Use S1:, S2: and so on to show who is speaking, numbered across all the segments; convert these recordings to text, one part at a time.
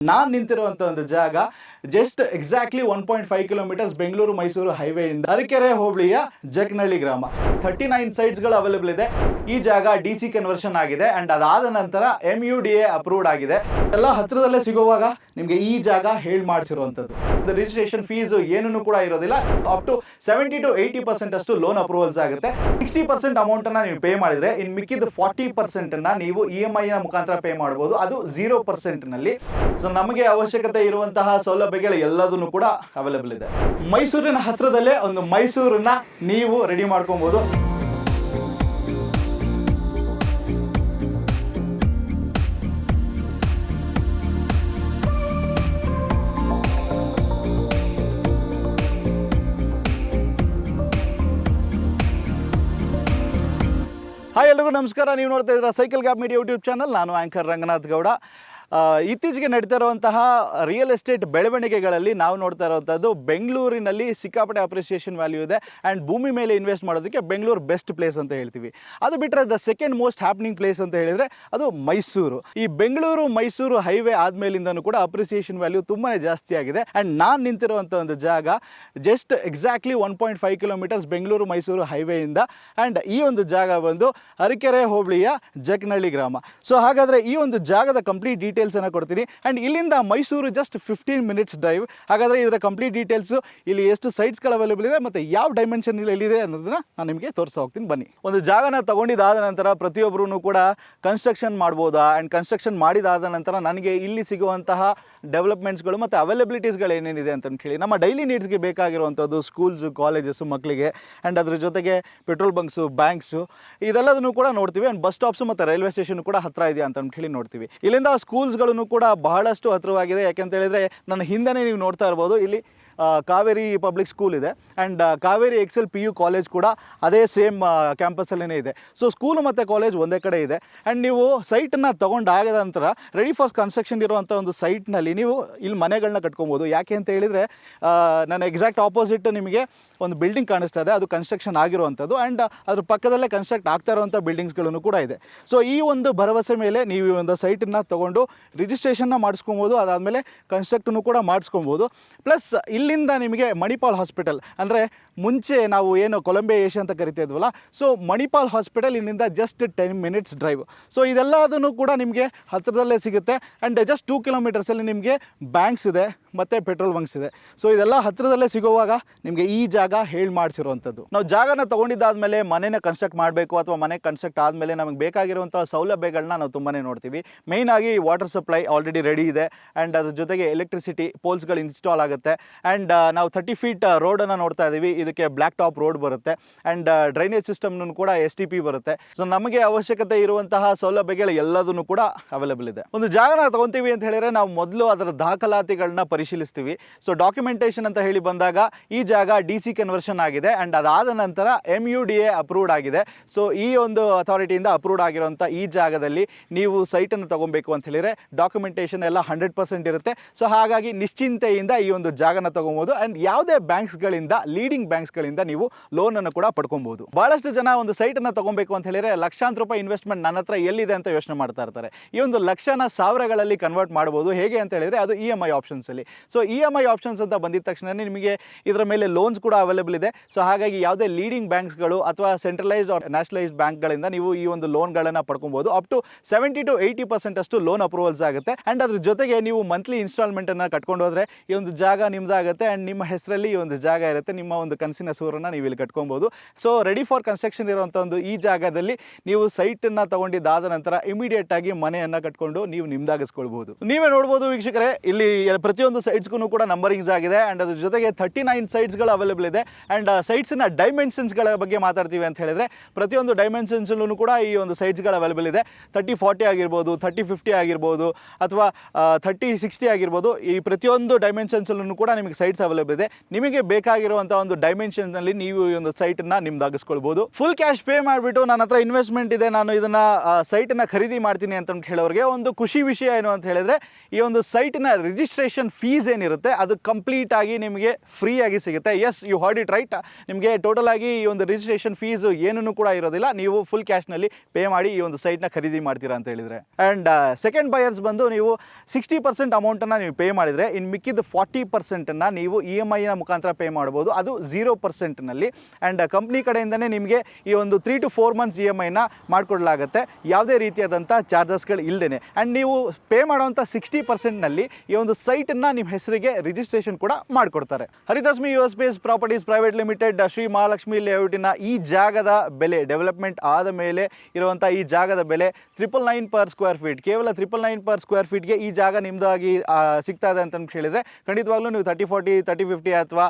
S1: ನಾನು ನಿಂತಿರುವಂತ ಒಂದು ಜಾಗ just exactly 1.5 kilometres Bengaluru Mysuru highway ಇಂದ ಅರಕೆರೆ ಹೋಬಳಿಯ ಜಕ್ನಳ್ಳಿ ಗ್ರಾಮ. 39 ಸೈಟ್ಸ್ ಗಳು ಅವೈಲೇಬಲ್ ಇದೆ. ಈ ಜಾಗ DC ಕನ್ವರ್ಷನ್ ಆಗಿದೆ ಅಂಡ್ ಅದಾದ ನಂತರ MUDA ಅಪ್ರೂವ್ಡ್ ಆಗಿದೆ. ಎಲ್ಲ ಹತ್ರದಲ್ಲೇ ಸಿಗುವಾಗ ನಿಮಗೆ ಈ ಜಾಗ ಹೇಳಿ ಮಾಡಿಸಿರುವಂತದ್ದು. ರಿಜಿಸ್ಟ್ರೇಷನ್ ಫೀಸ್ ಏನೂ ಕೂಡ ಇರೋದಿಲ್ಲ. ಅಪ್ ಟು 70 to 80% ಅಷ್ಟು ಲೋನ್ ಅಪ್ರೂವಲ್ಸ್ ಆಗುತ್ತೆ. 60% ಅಮೌಂಟ್ ಅನ್ನ ನೀವು ಪೇ ಮಾಡಿದ್ರೆ ಇನ್ ಮಿಕ್ಕಿದ 40% ಅನ್ನ ನೀವು EMI ನ ಮುಖಾಂತರ ಪೇ ಮಾಡಬಹುದು. ಅದು 0% ನಲ್ಲಿ. ಸೊ ನಮಗೆ ಅವಶ್ಯಕತೆ ಇರುವಂತಹ ಸೌಲಭ್ಯಗಳು ಎಲ್ಲದನ್ನು ಕೂಡ ಅವೈಲೇಬಲ್ ಇದೆ. ಮೈಸೂರಿನ ಹತ್ರದಲ್ಲೇ ಒಂದು ಮೈಸೂರನ್ನ ನೀವು ರೆಡಿ ಮಾಡ್ಕೊಬಹುದು. ಹಾಯ್ ಎಲ್ಲರಿಗೂ ನಮಸ್ಕಾರ. ನೀವು ನೋಡ್ತಾ ಇದ್ದೀರಾ cycle gap media YouTube channel. ನಾನು ಆಂಕರ್ ರಂಗನಾಥ್ ಗೌಡ. ಇತ್ತೀಚೆಗೆ ನಡೀತಾ ಇರುವಂತಹ ರಿಯಲ್ ಎಸ್ಟೇಟ್ ಬೆಳವಣಿಗೆಗಳಲ್ಲಿ ನಾವು ನೋಡ್ತಾ ಇರುವಂಥದ್ದು ಬೆಂಗಳೂರಿನಲ್ಲಿ ಸಿಕ್ಕಾಪಟ್ಟೆ ಅಪ್ರಿಸಿಯೇಷನ್ ವ್ಯಾಲ್ಯೂ ಇದೆ ಆ್ಯಂಡ್ ಭೂಮಿ ಮೇಲೆ ಇನ್ವೆಸ್ಟ್ ಮಾಡೋದಕ್ಕೆ ಬೆಂಗಳೂರು ಬೆಸ್ಟ್ ಪ್ಲೇಸ್ ಅಂತ ಹೇಳ್ತೀವಿ. ಅದು ಬಿಟ್ಟರೆ the second most happening place ಅಂತ ಹೇಳಿದರೆ ಅದು ಮೈಸೂರು. ಈ ಬೆಂಗಳೂರು ಮೈಸೂರು ಹೈವೇ ಆದಮೇಲಿಂದನೂ ಕೂಡ ಅಪ್ರಿಸಿಯೇಷನ್ ವ್ಯಾಲ್ಯೂ ತುಂಬಾ ಜಾಸ್ತಿ ಆಗಿದೆ. ಆ್ಯಂಡ್ ನಾನು ನಿಂತಿರುವಂಥ ಒಂದು ಜಾಗ just exactly 1.5 kilometres Bengaluru Mysuru ಹೈವೇಯಿಂದ. ಆ್ಯಂಡ್ ಈ ಒಂದು ಜಾಗ ಬಂದು ಅರಕೆರೆ ಹೋಬಳಿಯ ಜಕ್ನಳ್ಳಿ ಗ್ರಾಮ. ಸೊ ಹಾಗಾದರೆ ಈ ಒಂದು ಜಾಗದ ಕಂಪ್ಲೀಟ್ ಡೀಟೇಲ್ಸ್ ಅನ್ನು ಕೊಡ್ತೀನಿ. ಆ್ಯಂಡ್ ಇಲ್ಲಿಂದ ಮೈಸೂರು ಜಸ್ಟ್ 15 ಮಿನಿಟ್ಸ್ ಡ್ರೈವ್. ಹಾಗಾದರೆ ಇದರ ಕಂಪ್ಲೀಟ್ ಡೀಟೇಲ್ಸು, ಇಲ್ಲಿ ಎಷ್ಟು ಸೈಟ್ಸ್ಗಳು ಅವೈಲೇಬಲ್ ಇದೆ ಮತ್ತು ಯಾವ ಡೈಮೆನ್ಷನ್ ಎಲ್ಲಿದೆ ಅನ್ನೋದನ್ನ ನಾನು ನಿಮಗೆ ತೋರಿಸ್ತಾ ಹೋಗ್ತೀನಿ. ಬನ್ನಿ. ಒಂದು ಜಾಗನ ತಗೊಂಡಿದ್ದಾದ ನಂತರ ಪ್ರತಿಯೊಬ್ಬರೂ ಕೂಡ ಕನ್ಸ್ಟ್ರಕ್ಷನ್ ಮಾಡ್ಬೋದಾ, ಆ್ಯಂಡ್ ಕನ್ಸ್ಟ್ರಕ್ಷನ್ ಮಾಡಿದಾದ ನಂತರ ನನಗೆ ಇಲ್ಲಿ ಸಿಗುವಂತಹ ಡೆವಲಪ್ಮೆಂಟ್ಸ್ಗಳು ಮತ್ತು ಅವೈಲಬಿಲಿಟೀಸ್ಗಳು ಏನೇನಿದೆ ಅಂತ ಹೇಳಿ ನಮ್ಮ ಡೈಲಿ ನೀಡ್ಸ್ಗೆ ಬೇಕಾಗಿರುವಂಥದ್ದು ಸ್ಕೂಲ್ಸು, ಕಾಲೇಜಸ್ಸು ಮಕ್ಕಳಿಗೆ, ಆ್ಯಂಡ್ ಅದ್ರ ಜೊತೆಗೆ ಪೆಟ್ರೋಲ್ ಬಂಕ್ಸು, ಬ್ಯಾಂಕ್ಸು, ಇದೆಲ್ಲದನ್ನು ಕೂಡ ನೋಡ್ತೀವಿ. ಆ್ಯಂಡ್ ಬಸ್ ಸ್ಟಾಪ್ಸು ಮತ್ತು ರೈಲ್ವೆ ಸ್ಟೇಷನ್ ಕೂಡ ಹತ್ತಿರ ಇದೆಯಾ ಅಂತ ಹೇಳಿ ನೋಡ್ತೀವಿ. ಇಲ್ಲಿಂದ ಸ್ಕೂಲ್ಸ್ಗಳನ್ನು ಕೂಡ ಬಹಳಷ್ಟು ಹತ್ತಿರವಾಗಿದೆ. ಯಾಕೆಂತ ಹೇಳಿದರೆ ನನ್ನ ಹಿಂದೆನೇ ನೀವು ನೋಡ್ತಾ ಇರ್ಬೋದು, ಇಲ್ಲಿ ಕಾವೇರಿ ಪಬ್ಲಿಕ್ ಸ್ಕೂಲ್ ಇದೆ and Kaveri Excel PU college ಕೂಡ ಅದೇ ಸೇಮ್ ಕ್ಯಾಂಪಸ್ಸಲ್ಲೇ ಇದೆ. ಸೊ ಸ್ಕೂಲು ಮತ್ತು ಕಾಲೇಜ್ ಒಂದೇ ಕಡೆ ಇದೆ. ಆ್ಯಂಡ್ ನೀವು ಸೈಟನ್ನು ತೊಗೊಂಡಾಗದ ನಂತರ ರೆಡಿ ಫಾರ್ ಕನ್ಸ್ಟ್ರಕ್ಷನ್ ಇರುವಂಥ ಒಂದು ಸೈಟ್ನಲ್ಲಿ ನೀವು ಇಲ್ಲಿ ಮನೆಗಳನ್ನ ಕಟ್ಕೊಬೋದು. ಯಾಕೆ ಅಂತ ಹೇಳಿದರೆ ನನ್ನ ಎಕ್ಸಾಕ್ಟ್ ಆಪೋಸಿಟ್ ನಿಮಗೆ ಒಂದು ಬಿಲ್ಡಿಂಗ್ ಕಾಣಿಸ್ತಾ ಇದೆ, ಅದು ಕನ್ಸ್ಟ್ರಕ್ಷನ್ ಆಗಿರುವಂಥದ್ದು. ಆ್ಯಂಡ್ ಅದ್ರ ಪಕ್ಕದಲ್ಲೇ ಕನ್ಸ್ಟ್ರಕ್ಟ್ ಆಗ್ತಾ ಇರುವಂಥ ಬಿಲ್ಡಿಂಗ್ಸ್ಗಳನ್ನು ಕೂಡ ಇದೆ. ಸೊ ಈ ಒಂದು ಭರವಸೆ ಮೇಲೆ ನೀವು ಈ ಒಂದು ಸೈಟನ್ನು ತೊಗೊಂಡು ರಿಜಿಸ್ಟ್ರೇಷನ್ನ ಮಾಡಿಸ್ಕೊಬೋದು. ಅದಾದಮೇಲೆ ಕನ್ಸ್ಟ್ರಕ್ಟನ್ನು ಕೂಡ ಮಾಡಿಸ್ಕೊಬೋದು. ಪ್ಲಸ್ ಇಲ್ಲಿಂದ ನಿಮಗೆ ಮಣಿಪಾಲ್ ಹಾಸ್ಪಿಟಲ್, ಅಂದರೆ ಮುಂಚೆ ನಾವು ಏನು ಕೊಲಂಬಿಯಾ ಏಷ್ಯಾ ಅಂತ ಕರಿತಾ ಇದ್ವಲ್ಲ, ಸೊ ಮಣಿಪಾಲ್ ಹಾಸ್ಪಿಟಲ್ ಇಲ್ಲಿಂದ ಜಸ್ಟ್ 10 ಮಿನಿಟ್ಸ್ ಡ್ರೈವ್. ಸೊ ಇದೆಲ್ಲದನ್ನು ಕೂಡ ನಿಮಗೆ ಹತ್ತಿರದಲ್ಲೇ ಸಿಗುತ್ತೆ. ಆ್ಯಂಡ್ ಜಸ್ಟ್ 2 ಕಿಲೋಮೀಟರ್ಸಲ್ಲಿ ನಿಮಗೆ ಬ್ಯಾಂಕ್ಸ್ ಇದೆ ಮತ್ತು ಪೆಟ್ರೋಲ್ ಬಂಕ್ಸ್ ಇದೆ. ಸೊ ಇದೆಲ್ಲ ಹತ್ತಿರದಲ್ಲೇ ಸಿಗುವಾಗ ನಿಮಗೆ ಈ ಜಾಗ ಹೇಳಿ ಮಾಡಿಸಿರುವಂಥದ್ದು. ನಾವು ಜಾಗನ ತೊಗೊಂಡಿದ್ದಾದಮೇಲೆ ಮನೆನ ಕನ್ಸ್ಟ್ರಕ್ಟ್ ಮಾಡಬೇಕು ಅಥವಾ ಮನೆ ಕನ್ಸ್ಟ್ರಕ್ಟ್ ಆದಮೇಲೆ ನಮಗೆ ಬೇಕಾಗಿರುವಂಥ ಸೌಲಭ್ಯಗಳನ್ನ ನಾವು ತುಂಬಾ ನೋಡ್ತೀವಿ. ಮೇಯ್ನಾಗಿ ವಾಟರ್ ಸಪ್ಲೈ ಆಲ್ರೆಡಿ ರೆಡಿ ಇದೆ ಆ್ಯಂಡ್ ಅದ್ರ ಜೊತೆಗೆ ಎಲೆಕ್ಟ್ರಿಸಿಟಿ ಪೋಲ್ಸ್ಗಳು ಇನ್ಸ್ಟಾಲ್ ಆಗುತ್ತೆ. ಆ್ಯಂಡ್ ನಾವು 30 ಫೀಟ್ ರೋಡನ್ನು ನೋಡ್ತಾ ಇದ್ದೀವಿ. ಇದಕ್ಕೆ ಬ್ಲ್ಯಾಕ್ ಟಾಪ್ ರೋಡ್ ಬರುತ್ತೆ ಆ್ಯಂಡ್ ಡ್ರೈನೇಜ್ ಸಿಸ್ಟಮ್ನು ಕೂಡ STP ಬರುತ್ತೆ. ಸೊ ನಮಗೆ ಅವಶ್ಯಕತೆ ಇರುವಂತಹ ಸೌಲಭ್ಯಗಳು ಎಲ್ಲದನ್ನು ಕೂಡ ಅವೈಲೇಬಲ್ ಇದೆ. ಒಂದು ಜಾಗನ ತೊಗೊತೀವಿ ಅಂತ ಹೇಳಿದ್ರೆ ನಾವು ಮೊದಲು ಅದರ ದಾಖಲಾತಿಗಳನ್ನ ಪರಿಶೀಲಿಸ್ತೀವಿ. ಸೊ ಡಾಕ್ಯುಮೆಂಟೇಷನ್ ಅಂತ ಹೇಳಿ ಬಂದಾಗ ಈ ಜಾಗ DC ಕನ್ವರ್ಷನ್ ಆಗಿದೆ ಆ್ಯಂಡ್ ಅದಾದ ನಂತರ MUDA ಅಪ್ರೂವ್ಡ್ ಆಗಿದೆ. ಸೊ ಈ ಒಂದು ಅಥಾರಿಟಿಯಿಂದ ಅಪ್ರೂವ್ಡ್ ಆಗಿರುವಂಥ ಈ ಜಾಗದಲ್ಲಿ ನೀವು ಸೈಟನ್ನು ತೊಗೊಬೇಕು ಅಂತ ಹೇಳಿದರೆ ಡಾಕ್ಯುಮೆಂಟೇಷನ್ ಎಲ್ಲ 100% ಇರುತ್ತೆ. ಸೊ ಹಾಗಾಗಿ ನಿಶ್ಚಿಂತೆಯಿಂದ ಈ ಒಂದು ಜಾಗನ ತೊಗೊಬೋದು. ಆ್ಯಂಡ್ ಯಾವುದೇ ಬ್ಯಾಂಕ್ಸ್ಗಳಿಂದ, ಲೀಡಿಂಗ್ ಬ್ಯಾಂಕ್ಸ್ಗಳಿಂದ ನೀವು ಲೋನನ್ನು ಕೂಡ ಪಡ್ಕೊಬೋದು. ಭಾಳಷ್ಟು ಜನ ಒಂದು ಸೈಟನ್ನು ತೊಗೊಬೇಕು ಅಂತ ಹೇಳಿದರೆ ಲಕ್ಷಾಂತರ ರೂಪಾಯಿ ಇನ್ವೆಸ್ಟ್ಮೆಂಟ್ ನನ್ನ ಹತ್ರ ಎಲ್ಲಿದೆ ಅಂತ ಯೋಚನೆ ಮಾಡ್ತಾ ಇರ್ತಾರೆ. ಈ ಒಂದು ಲಕ್ಷನ ಸಾವಿರಗಳಲ್ಲಿ ಕನ್ವರ್ಟ್ ಮಾಡ್ಬೋದು. ಹೇಗೆ ಅಂತ ಹೇಳಿದರೆ ಅದು EMI ಆಪ್ಷನ್ಸಲ್ಲಿ. ಸೊ EMI ಆಪ್ಷನ್ಸ್ ಅಂತ ಬಂದಿದ ತಕ್ಷಣ ನಿಮಗೆ ಇದರ ಮೇಲೆ ಲೋನ್ಸ್ ಕೂಡ ಅವೈಲೇಬಲ್ ಇದೆ. ಸೊ ಹಾಗಾಗಿ ಯಾವುದೇ ಲೀಡಿಂಗ್ ಬ್ಯಾಂಕ್ಸ್ಗಳು ಅಥವಾ ಸೆಂಟ್ರಲೈಸ್ಡ್ ಆರ್ ನ್ಯಾಷನಲೈಸ್ಡ್ ಬ್ಯಾಂಕ್ಗಳಿಂದ ನೀವು ಈ ಒಂದು ಲೋನ್ಗಳನ್ನು ಪಡ್ಕೊಬೋದು. ಅಪ್ ಟು 70 to 80% ಅಷ್ಟು ಲೋನ್ ಅಪ್ರೂವಲ್ಸ್ ಆಗುತ್ತೆ. ಆ್ಯಂಡ್ ಅದ್ರ ಜೊತೆಗೆ ನೀವು ಮಂತ್ಲಿ ಇನ್ಸ್ಟಾಲ್ಮೆಂಟನ್ನು ಕಟ್ಕೊಂಡು ಹೋದರೆ ಈ ಒಂದು ಜಾಗ ನಿಮ್ಮದಾಗುತ್ತೆ ಆ್ಯಂಡ್ ನಿಮ್ಮ ಹೆಸರಲ್ಲಿ ಈ ಒಂದು ಜಾಗ ಇರುತ್ತೆ. ನಿಮ್ಮ ಒಂದು ಕನಸಿನ ಸೂರನ್ನು ನೀವು ಇಲ್ಲಿ ಕಟ್ಕೊಬೋದು. ಸೊ ರೆಡಿ ಫಾರ್ ಕನ್ಸ್ಟ್ರಕ್ಷನ್ ಇರುವಂಥ ಒಂದು ಈ ಜಾಗದಲ್ಲಿ ನೀವು ಸೈಟನ್ನು ತೊಗೊಂಡಿದ್ದಾದ ನಂತರ ಇಮಿಡಿಯೇಟ್ ಆಗಿ ಮನೆಯನ್ನು ಕಟ್ಕೊಂಡು ನೀವು ನಿಮ್ದಾಗಿಸ್ಕೊಳ್ಬೋದು. ನೀವೇ ನೋಡ್ಬೋದು ವೀಕ್ಷಕರೇ, ಇಲ್ಲಿ ಪ್ರತಿಯೊಂದು ಸೈಟ್ಸ್ಗೂ ಕೂಡ ನಂಬರಿಂಗ್ಸ್ ಆಗಿದೆ ಆ್ಯಂಡ್ ಅದ್ರ ಜೊತೆಗೆ 39 ಸೈಟ್ಸ್ಗಳು ಅವೈಲೇಬಲ್ ಇದೆ. ಆ್ಯಂಡ್ ಸೈಟ್ಸ್ನ ಡೈಮೆನ್ಷನ್ಸ್ಗಳ ಬಗ್ಗೆ ಮಾತಾಡ್ತೀವಿ ಅಂತ ಹೇಳಿದರೆ ಪ್ರತಿಯೊಂದು ಡೈಮೆನ್ಷನ್ಸಲ್ಲೂ ಕೂಡ ಈ ಒಂದು ಸೈಟ್ಸ್ಗಳು ಅವೈಲೇಬಲ್ ಇದೆ. 30-40 ಆಗಿರ್ಬೋದು, 30-50 ಆಗಿರ್ಬೋದು, ಅಥವಾ 30-60 ಆಗಿರ್ಬೋದು. ಈ ಪ್ರತಿಯೊಂದು ಡೈಮೆನ್ಷನ್ಸಲ್ಲೂ ಕೂಡ ನಿಮಗೆ ಸೈಟ್ಸ್ ಅವೈಲೇಬಲ್ ಇದೆ. ನಿಮಗೆ ಬೇಕಾಗಿರುವಂಥ ಒಂದು ಡೈಮೆನ್ಷನ್ನಲ್ಲಿ ನೀವು ಈ ಒಂದು ಸೈಟನ್ನು ನಿಮ್ದಾಗಿಸ್ಕೊಳ್ಬೋದು. ಫುಲ್ ಕ್ಯಾಶ್ ಪೇ ಮಾಡಿಬಿಟ್ಟು ನನ್ನ ಹತ್ರ ಇನ್ವೆಸ್ಟ್ಮೆಂಟ್ ಇದೆ, ನಾನು ಇದನ್ನು ಸೈಟನ್ನು ಖರೀದಿ ಮಾಡ್ತೀನಿ ಅಂತ ಹೇಳೋರಿಗೆ ಒಂದು ಖುಷಿ ವಿಷಯ ಏನು ಅಂತ ಹೇಳಿದ್ರೆ, ಈ ಒಂದು ಸೈಟ್ನ ರಿಜಿಸ್ಟ್ರೇಷನ್ ಫೀಸ್ ಏನಿರುತ್ತೆ ಅದು ಕಂಪ್ಲೀಟ್ ಆಗಿ ನಿಮಗೆ ಫ್ರೀ ಆಗಿ ಸಿಗುತ್ತೆ. Yes, you heard it right. ನಿಮಗೆ ಟೋಟಲ್ ಆಗಿ ಈ ಒಂದು ರಿಜಿಸ್ಟ್ರೇಷನ್ ಫೀಸ್ ಏನೂ ಕೂಡ ಇರೋದಿಲ್ಲ. ನೀವು ಫುಲ್ ಕ್ಯಾಶ್ನಲ್ಲಿ ಪೇ ಮಾಡಿ ಈ ಒಂದು ಸೈಟ್ನ ಖರೀದಿ ಮಾಡ್ತೀರಾ ಅಂತ ಹೇಳಿದರೆ. ಆ್ಯಂಡ್ ಸೆಕೆಂಡ್ ಬಯರ್ಸ್ ಬಂದು ನೀವು 60% ಅಮೌಂಟನ್ನು ನೀವು ಪೇ ಮಾಡಿದರೆ ಇನ್ನು ಮಿಕ್ಕಿದ 40%ನ್ನು ನೀವು EMIನ ಮುಖಾಂತರ ಪೇ ಮಾಡ್ಬೋದು. ಅದು 0%ನಲ್ಲಿ. ಆ್ಯಂಡ್ ಕಂಪ್ನಿ ಕಡೆಯಿಂದನೇ ನಿಮಗೆ ಈ ಒಂದು 3 to 4 months EMIನ ಮಾಡಿಕೊಡ್ಲಾಗುತ್ತೆ, ಯಾವುದೇ ರೀತಿಯಾದಂಥ ಚಾರ್ಜಸ್ಗಳು ಇಲ್ಲದೇ. ಆ್ಯಂಡ್ ನೀವು ಪೇ ಮಾಡೋವಂಥ 60%ನಲ್ಲಿ ಈ ಒಂದು ಸೈಟನ್ನು ನಿಮ್ಮ ಹೆಸರಿಗೆ ರಿಜಿಸ್ಟ್ರೇಷನ್ ಕೂಡ ಮಾಡಿಕೊಡ್ತಾರೆ. Haritasmi Yuva space properties private limited Shri Mahalakshmi ಲೇಔಟಿನ ಈ ಜಾಗದ ಬೆಲೆ, ಡೆವಲಪ್ಮೆಂಟ್ ಆದ ಮೇಲೆ ಇರುವಂಥ ಈ ಜಾಗದ ಬೆಲೆ 999 ಪರ್ ಸ್ಕ್ವೇರ್ ಫೀಟ್. ಕೇವಲ 999 ಪರ್ ಸ್ಕ್ವೇರ್ ಫೀಟ್ಗೆ ಈ ಜಾಗ ನಿಮ್ಮದಾಗಿ ಸಿಗ್ತಾ ಇದೆ ಅಂತ ಹೇಳಿದರೆ ಖಂಡಿತವಾಗ್ಲೂ ನೀವು 30-40, 30-50 ಅಥವಾ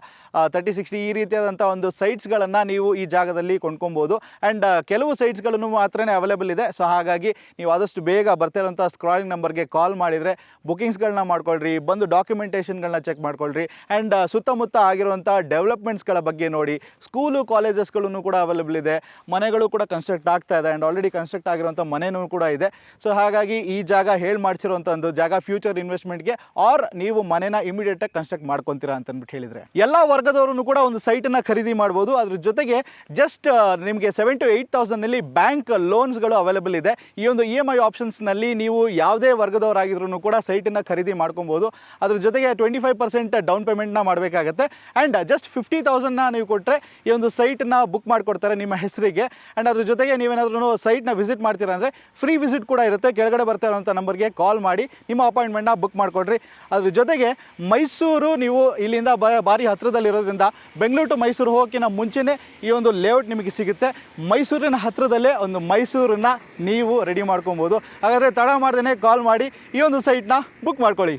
S1: 30-60 ಈ ರೀತಿಯಾದಂಥ ಒಂದು ಸೈಟ್ಸ್ಗಳನ್ನು ನೀವು ಈ ಜಾಗದಲ್ಲಿ ಕೊಂಡ್ಕೊಬೋದು. ಆ್ಯಂಡ್ ಕೆಲವು ಸೈಟ್ಸ್ಗಳನ್ನು ಮಾತ್ರನೇ ಅವೈಲೇಬಲ್ ಇದೆ. ಸೊ ಹಾಗಾಗಿ ನೀವು ಆದಷ್ಟು ಬೇಗ ಬರ್ತಿರೋಂಥ ಸ್ಕ್ರಾಲಿಂಗ್ ನಂಬರ್ಗೆ ಕಾಲ್ ಮಾಡಿದರೆ ಬುಕಿಂಗ್ಸ್ಗಳನ್ನ ಮಾಡ್ಕೊಳ್ರಿ, ಬಂದು ಡಾಕ್ಯುಮೆಂಟೇಷನ್ಗಳನ್ನ ಚೆಕ್ ಮಾಡ್ಕೊಳ್ರಿ. ಆ್ಯಂಡ್ ಸುತ್ತಮುತ್ತ ಆಗಿರುವಂಥ ಡೆವಲಪ್ಮೆಂಟ್ಸ್ಗಳ ಬಗ್ಗೆ ನೋಡಿ. ಸ್ಕೂಲು ಕಾಲೇಜಸ್ಗಳನ್ನು ಕೂಡ ಅವೈಲೇಬಲ್ ಇದೆ, ಮನೆಗಳು ಕೂಡ ಕನ್ಸ್ಟ್ರಕ್ಟ್ ಆಗ್ತಾ ಇದೆ. ಆ್ಯಂಡ್ ಆಲ್ರೆಡಿ ಕನ್ಸ್ಟ್ರಕ್ಟ್ ಆಗಿರುವಂಥ ಮನೆಯೂ ಕೂಡ ಇದೆ. ಸೊ ಹಾಗಾಗಿ ಈ ಜಾಗ ಮಾಡಿಸಿರುವಂಥ ಒಂದು ಜಾಗ ಫ್ಯೂಚರ್ ಇನ್ವೆಸ್ಟ್ಮೆಂಟ್ಗೆ ಆರ್ ನೀವು ಮನೆನ ಇಮಿಡಿಯೇಟಾಗಿ ಕನ್ಸ್ಟ್ರಕ್ಟ್ ಮಾಡ್ಕೊತೀರಾ ಅಂತ ಹೇಳಿದರೆ ಎಲ್ಲ ವರ್ಗದವರು ಕೂಡ ಒಂದು ಸೈಟನ್ನು ಖರೀದಿ ಮಾಡ್ಬೋದು. ಅದ್ರ ಜೊತೆಗೆ ಜಸ್ಟ್ ನಿಮಗೆ 7,000 to 8,000ನಲ್ಲಿ ಬ್ಯಾಂಕ್ ಲೋನ್ಸ್ಗಳು ಅವೈಲೇಬಲ್ ಇದೆ. ಈ ಒಂದು EMI ಆಪ್ಷನ್ಸ್ನಲ್ಲಿ ನೀವು ಯಾವುದೇ ವರ್ಗದವರಾಗಿದ್ರೂ ಕೂಡ ಸೈಟನ್ನು ಖರೀದಿ ಮಾಡ್ಕೊಬೋದು. ಅದ್ರ ಜೊತೆಗೆ 25% ಡೌನ್ ಪೇಮೆಂಟ್ನ ಮಾಡಬೇಕಾಗತ್ತೆ. ಆ್ಯಂಡ್ ಜಸ್ಟ್ 50,000ನ ನೀವು ಕೊಟ್ಟರೆ ಈ ಒಂದು ಸೈಟನ್ನು ಬುಕ್ ಮಾಡಿಕೊಡ್ತಾರೆ ನಿಮ್ಮ ಹೆಸರಿಗೆ. ಆ್ಯಂಡ್ ಅದ್ರ ಜೊತೆಗೆ ನೀವೇನಾದ್ರೂ ಸೈಟ್ನ ವಿಸಿಟ್ ಮಾಡ್ತೀರಾ ಅಂದರೆ ಫ್ರೀ ವಿಸಿಟ್ ಕೂಡ ಇರುತ್ತೆ. ಕೆಳಗಡೆ ಬರ್ತಾ ಇರೋಂಥ ನಂಬರ್ಗೆ ಕಾಲ್ ಮಾಡಿ ನಿಮ್ಮ ಅಪಾಯಿಂಟ್ಮೆಂಟ್ನ ಬುಕ್ ಮಾಡಿಕೊಡ್ರಿ. ಅದ್ರ ಜೊತೆಗೆ ಮೈಸೂರು ನೀವು ಇಲ್ಲಿಂದ ಭಾರಿ ಹತ್ತಿರದಲ್ಲಿರೋದ್ರಿಂದ ಬೆಂಗಳೂರು ಟು ಮೈಸೂರು ಹೋಗೋಕ್ಕಿಂತ ಮುಂಚೆನೇ ಈ ಒಂದು ಲೇಔಟ್ ನಿಮಗೆ ಸಿಗುತ್ತೆ. ಮೈಸೂರಿನ ಹತ್ತಿರದಲ್ಲೇ ಒಂದು ಮೈಸೂರನ್ನ ನೀವು ರೆಡಿ ಮಾಡ್ಕೊಬೋದು. ಹಾಗಾದರೆ ತಡ ಮಾಡ್ದೇ ಕಾಲ್ ಮಾಡಿ ಈ ಒಂದು ಸೈಟ್ನ ಬುಕ್ ಮಾಡ್ಕೊಳ್ಳಿ.